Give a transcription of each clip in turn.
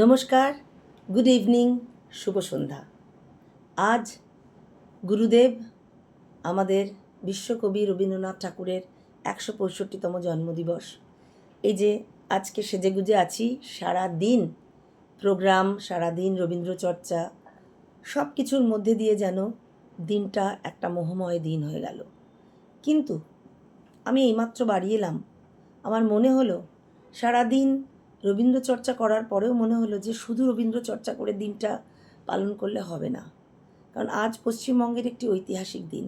নমস্কার, good evening, শুভ সন্ধ্যা। আজ গুরুদেব আমাদের বিশ্বকবি রবীন্দ্রনাথ ঠাকুরের ১৬৫তম জন্মদিবস। এই যে আজকে সেজেগুজে আছি, সারাদিন প্রোগ্রাম, সারাদিন রবীন্দ্রচর্চা, সব কিছুর মধ্যে দিয়ে যেন দিনটা একটা মোহময় দিন হয়ে গেল। কিন্তু আমি এইমাত্র বাড়ি এলাম, আমার মনে হলো সারাদিন রবীন্দ্রচর্চা করার পরেও মনে হলো যে শুধু রবীন্দ্রচর্চা করে দিনটা পালন করলে হবে না। কারণ আজ পশ্চিমবঙ্গের একটি ঐতিহাসিক দিন।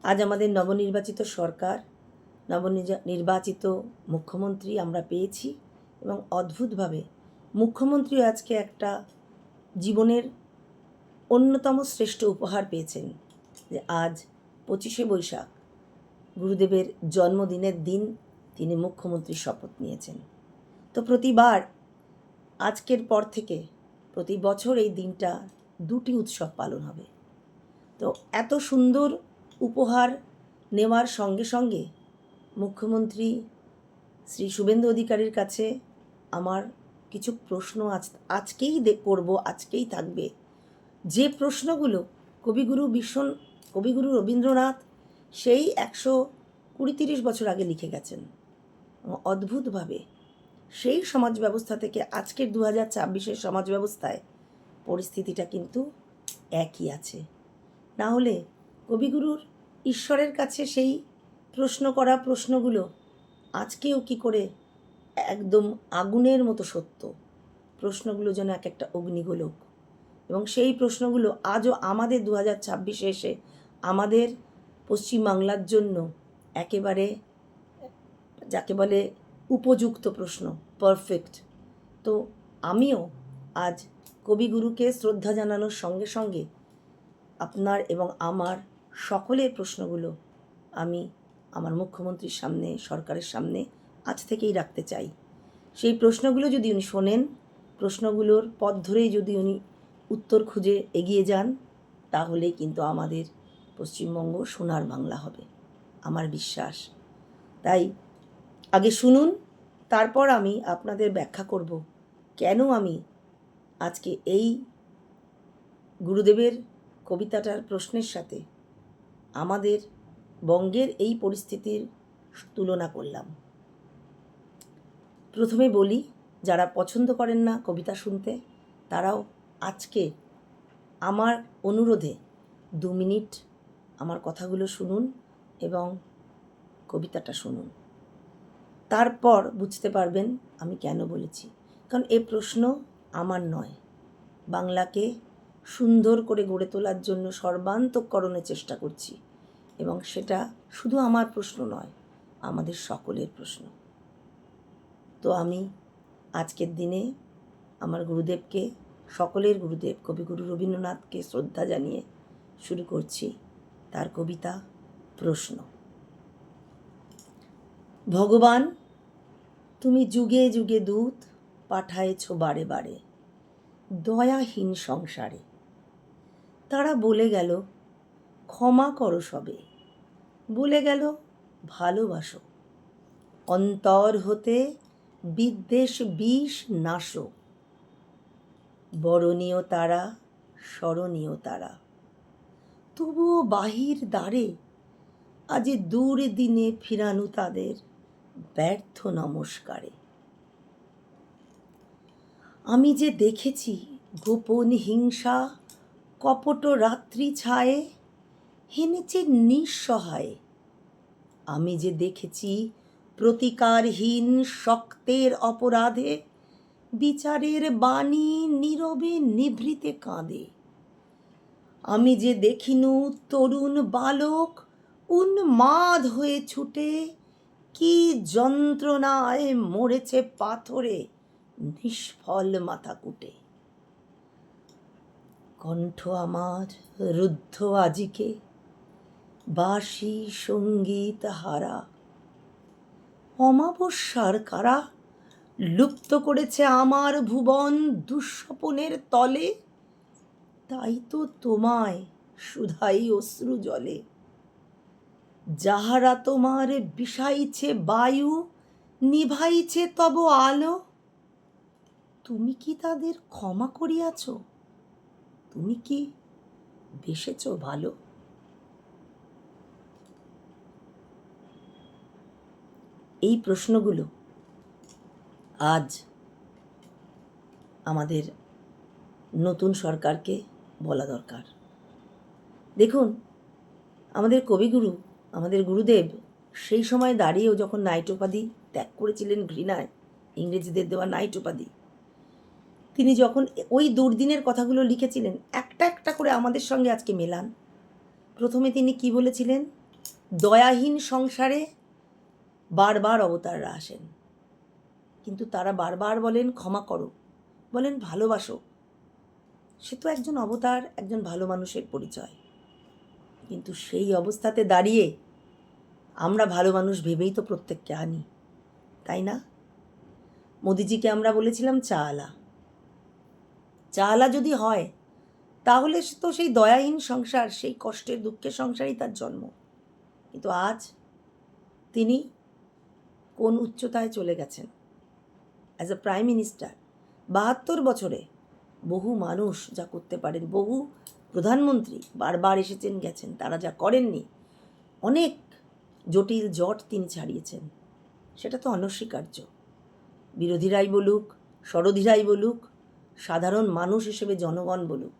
আজ আমাদের নবনির্বাচিত সরকার, নবনির্বাচিত মুখ্যমন্ত্রী আমরা পেয়েছি এবং অদ্ভুতভাবে মুখ্যমন্ত্রী আজকে একটা জীবনের অন্যতম শ্রেষ্ঠ উপহার পেয়েছেন যে আজ ২৫শে বৈশাখ গুরুদেবের জন্মদিনের দিন তিনি মুখ্যমন্ত্রীর শপথ নিয়েছেন। তো প্রতিবার আজকের পর থেকে প্রতি বছর এই দিনটা দুটি উৎসব পালন হবে। তো এত সুন্দর উপহার নেওয়ার সঙ্গে সঙ্গে মুখ্যমন্ত্রী শ্রী শুভেন্দু অধিকারীর কাছে আমার কিছু প্রশ্ন আজকেই করব, আজকেই থাকবে। যে প্রশ্নগুলো কবিগুরু রবীন্দ্রনাথ সেই ১২০-৩০ বছর আগে লিখে গেছেন। অদ্ভুতভাবে সেই সমাজ ব্যবস্থা থেকে আজকের ২০২৬-এর সমাজ ব্যবস্থায় পরিস্থিতিটা কিন্তু একই আছে। না হলে কবিগুরুর ঈশ্বরের কাছে সেই প্রশ্ন করা প্রশ্নগুলো আজকেও কি করে একদম আগুনের মতো সত্য। প্রশ্নগুলো যেন এক একটা অগ্নিগোলক, এবং সেই প্রশ্নগুলো আজও আমাদের ২০২৬-এ এসে আমাদের পশ্চিমবাংলার জন্য একেবারে যাকে বলে উপযুক্ত প্রশ্ন, পারফেক্ট। তো আমিও আজ কবিগুরুকে শ্রদ্ধা জানানোর সঙ্গে সঙ্গে আপনার এবং আমার সকলের প্রশ্নগুলো আমি আমার মুখ্যমন্ত্রীর সামনে, সরকারের সামনে আজ থেকেই রাখতে চাই। সেই প্রশ্নগুলো যদি উনি শোনেন, প্রশ্নগুলোর পথ ধরেই যদি উনি উত্তর খুঁজে এগিয়ে যান, তাহলেই কিন্তু আমাদের পশ্চিমবঙ্গ সোনার বাংলা হবে, আমার বিশ্বাস। তাই আগে শুনুন, তারপর আমি আপনাদের ব্যাখ্যা করব কেন আমি আজকে এই গুরুদেবের কবিতাটার প্রশ্নের সাথে আমাদের বঙ্গের এই পরিস্থিতির তুলনা করলাম। প্রথমে বলি, যারা পছন্দ করেন না কবিতা শুনতে, তারাও আজকে আমার অনুরোধে ২ মিনিট আমার কথাগুলো শুনুন এবং কবিতাটা শুনুন। তারপর বুঝতে পারবেন আমি কেন বলেছি। কারণ এ প্রশ্ন আমার নয়, বাংলাকে সুন্দর করে গড়ে তোলার জন্য সর্বান্তঃকরণে চেষ্টা করছি, এবং সেটা শুধু আমার প্রশ্ন নয়, আমাদের সকলের প্রশ্ন। তো আমি আজকের দিনে আমার গুরুদেবকে, সকলের গুরুদেব কবিগুরু রবীন্দ্রনাথকে শ্রদ্ধা জানিয়ে শুরু করছি তার কবিতা প্রশ্ন। ভগবান, তুমি যুগে যুগে দূত পাঠায়েছ বারে বারে দয়াহীন সংসারে। তারা বলে গেল ক্ষমা করো সবে, বলে গেল ভালোবাসো, অন্তর হতে বিদ্বেষ বিষ নাশো। বরণীয় তারা, স্মরণীয় তারা, তবুও বাহির দ্বারে আজ দূর দিনে ফিরানু তাদের ব্যর্থ নমস্কারে। আমি যে দেখেছি গোপন হিংসা কপট রাত্রি ছায়ে হেনেছে নিঃসহায়। আমি যে দেখেছি প্রতিকারহীন শক্তের অপরাধে বিচারের বাণী নীরবে নিভৃতে কাঁদে। আমি যে দেখিনু তরুণ বালক উন্মাদ হয়ে ছুটে কি যন্ত্রণায় মরেছে পাথরে নিষ্ফল মাথা কুটে। কণ্ঠ আমার রুদ্ধ আজিকে বাঁশি সঙ্গীত হারা। অমাবস্যার কারা লুপ্ত করেছে আমার ভুবন দুঃস্বপনের তলে। তাই তো তোমায় শুধাই অশ্রু জলে। যাহারা তোমার বিষাইছে বায়ু নিভাইছে তব আলো, তুমি কি তাদের ক্ষমা করিয়াছ? তুমি কি বেসেছ ভালো? এই প্রশ্নগুলো আজ আমাদের নতুন সরকারকে বলা দরকার। দেখুন, আমাদের কবিগুরু, আমাদের গুরুদেব সেই সময় দাঁড়িয়েও যখন নাইট উপাধি ত্যাগ করেছিলেন ঘৃণায়, ইংরেজদের দেওয়া নাইট উপাধি, তিনি যখন ওই দুর্দিনের কথাগুলো লিখেছিলেন, একটা একটা করে আমাদের সঙ্গে আজকে মেলান। প্রথমে তিনি কি বলেছিলেন? দয়াহীন সংসারে বারবার অবতাররা আসেন, কিন্তু তারা বারবার বলেন ক্ষমা করো, বলেন ভালোবাসো। সে তো একজন অবতার, একজন ভালো মানুষের পরিচয়। কিন্তু সেই অবস্থাতে দাঁড়িয়ে আমরা ভালো মানুষ ভেবেই তো প্রত্যেককে আনি, তাই না? মোদিজিকে আমরা বলেছিলাম চালা যদি হয় তাহলে তো সেই দয়াহীন সংসার, সেই কষ্টের দুঃখের সংসারই তার জন্ম। কিন্তু আজ তিনি কোন উচ্চতায় চলে গেছেন? অ্যাজ এ প্রাইম মিনিস্টার ৭২ বছরে বহু মানুষ যা করতে পারেন, বহু প্রধানমন্ত্রী বারবার এসেছেন গেছেন, তারা যা করেননি, অনেক জটিল জট তিনি ছাড়িয়েছেন, সেটা তো অনস্বীকার্য। বিরোধীরাই বলুক, সরোধীরাই বলুক, সাধারণ মানুষ হিসেবে জনগণ বলুক,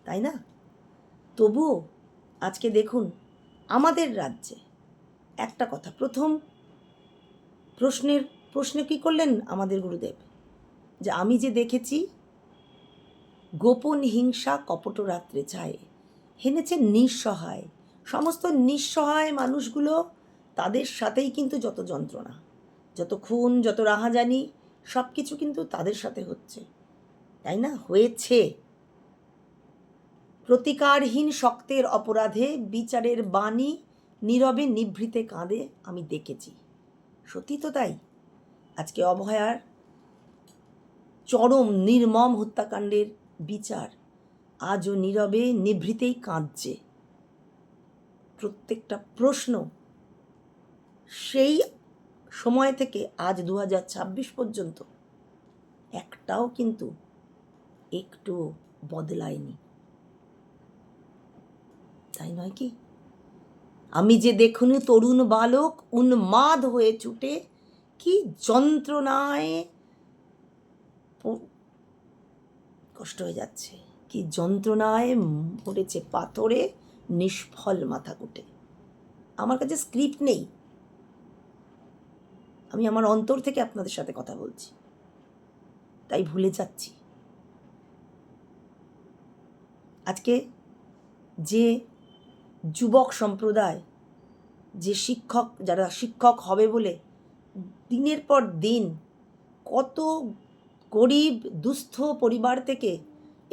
তাই না? তবুও আজকে দেখুন আমাদের রাজ্যে একটা কথা, প্রথম প্রশ্নে কী করলেন আমাদের গুরুদেব? যে আমি যে দেখেছি গোপন হিংসা কপট রাত্রে ছায়ে, হেনেছে নিঃসহায়। সমস্ত নিঃসহায় মানুষগুলো, তাদের সাথেই কিন্তু যত যন্ত্রণা, যত খুন, যত রাহাজানি, সব কিছু কিন্তু তাদের সাথে হচ্ছে, তাই না? হয়েছে। প্রতিকারহীন শক্তের অপরাধে বিচারের বাণী নীরবে নিভৃতে কাঁদে আমি দেখেছি। সত্যি তো তাই। আজকে অভয়ার চরম নির্মম হত্যাকাণ্ডের বিচার আজও নীরবে নিভৃতেই কাঁদছে। প্রত্যেকটা প্রশ্ন সেই সময় থেকে আজ 2026 পর্যন্ত একটাও কিন্তু একটু বদলায়নি, তাই নয় কি? আমি যে দেখুন তরুণ বালক উন্মাদ হয়ে ছুটে কি যন্ত্রণায় কষ্ট হয়ে যাচ্ছে, কি যন্ত্রণায় মরেছে পাথরে নিষ্ফল মাথা কুটে। আমার কাছে স্ক্রিপ্ট নেই, আমি আমার অন্তর থেকে আপনাদের সাথে কথা বলছি, তাই ভুলে যাচ্ছি। আজকে যে যুবক সম্প্রদায়, যে যারা শিক্ষক হবে বলে দিনের পর দিন কত গরিব দুস্থ পরিবার থেকে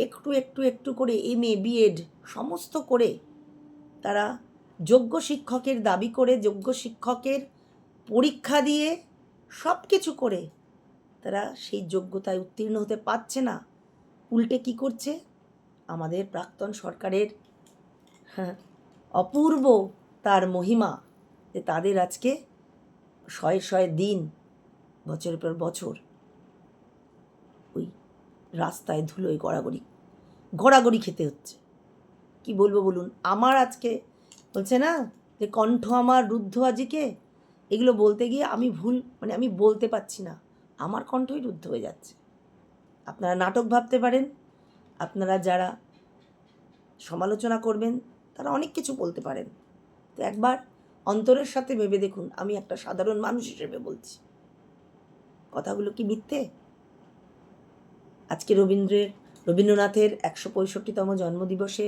একটু একটু একটু করে MA BEd সমস্ত করে তারা যোগ্য শিক্ষকের দাবি করে, যোগ্য শিক্ষকের পরীক্ষা দিয়ে সব কিছু করে তারা সেই যোগ্যতায় উত্তীর্ণ হতে পারছে না। উল্টে কি করছে? আমাদের প্রাক্তন সরকারের অপূর্ব তার মহিমা, যে তাদের আজকে শয়ে শয়ে দিন, বছরের পর বছর ওই রাস্তায় ধুলোয় গড়াগড়ি খেতে হচ্ছে। কি বলবো বলুন? আমার আজকে বলছে না যে কণ্ঠ আমার রুদ্ধ আজিকে, এগুলো বলতে গিয়ে আমি বলতে পারছি না, আমার কণ্ঠই রুদ্ধ হয়ে যাচ্ছে। আপনারা নাটক ভাবতে পারেন, আপনারা যারা সমালোচনা করবেন তারা অনেক কিছু বলতে পারেন, তো একবার অন্তরের সাথে ভেবে দেখুন, আমি একটা সাধারণ মানুষ হিসেবে বলছি, কথাগুলো কি মিথ্যে? আজকে রবীন্দ্রনাথের 165তম জন্মদিবসে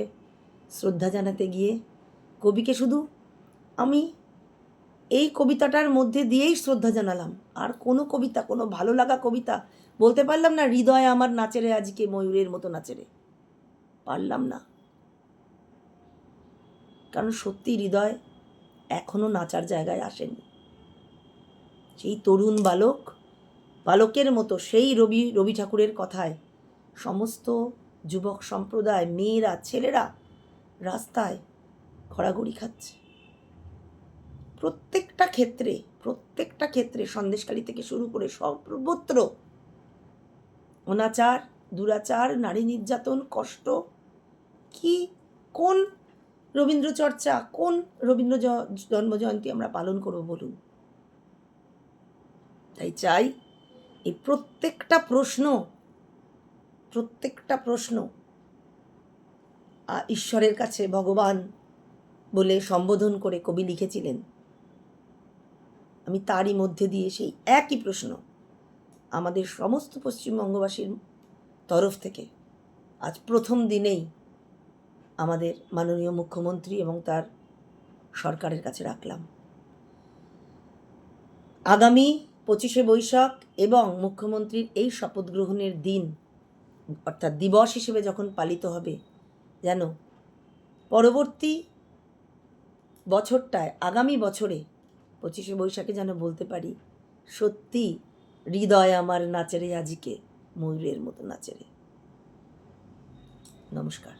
শ্রদ্ধা জানাতে গিয়ে কবিকে শুধু আমি এই কবিতাটার মধ্যে দিয়েই শ্রদ্ধা জানালাম, আর কোনো কবিতা, কোনো ভালো লাগা কবিতা বলতে পারলাম না। হৃদয় আমার নাচেরে আজকে ময়ূরের মতো নাচেরে, পারলাম না, কারণ সত্যি হৃদয় এখনো নাচার জায়গায় আসেনি। সেই তরুণ বালকের মতো সেই রবি ঠাকুরের কথায় সমস্ত যুবক সম্প্রদায়, মেয়েরা, ছেলেরা রাস্তায় ঘোরাঘুরি খাচ্ছে। প্রত্যেকটা ক্ষেত্রে সন্দেশখালী থেকে শুরু করে সর্বত্র অনাচার, দুরাচার, নারী নির্যাতন, কষ্ট, কি কোন রবীন্দ্র চর্চা, কোন রবীন্দ্র জন্মজয়ন্তী আমরা পালন করব বলুন? তাই চাই এই প্রত্যেকটা প্রশ্ন ঈশ্বরের কাছে ভগবান বলে সম্বোধন করে কবি লিখেছিলেন। আমি তারই মধ্যে দিয়ে সেই একই প্রশ্ন আমাদের সমস্ত পশ্চিমবঙ্গবাসীর তরফ থেকে আজ প্রথম দিনেই আমাদের মাননীয় মুখ্যমন্ত্রী এবং তার সরকারের কাছে রাখলাম। আগামী 25শে বৈশাখ এবং মুখ্যমন্ত্রীর এই শপথ গ্রহণের দিন অর্থাৎ দিবস হিসেবে যখন পালিত হবে, যেন পরবর্তী বছরটায়, আগামী বছরে 25শে বৈশাখে যেন বলতে পারি, সত্যি হৃদয় আমার নাচেরে আজিকে, ময়ূরের মতো নাচেরে। নমস্কার।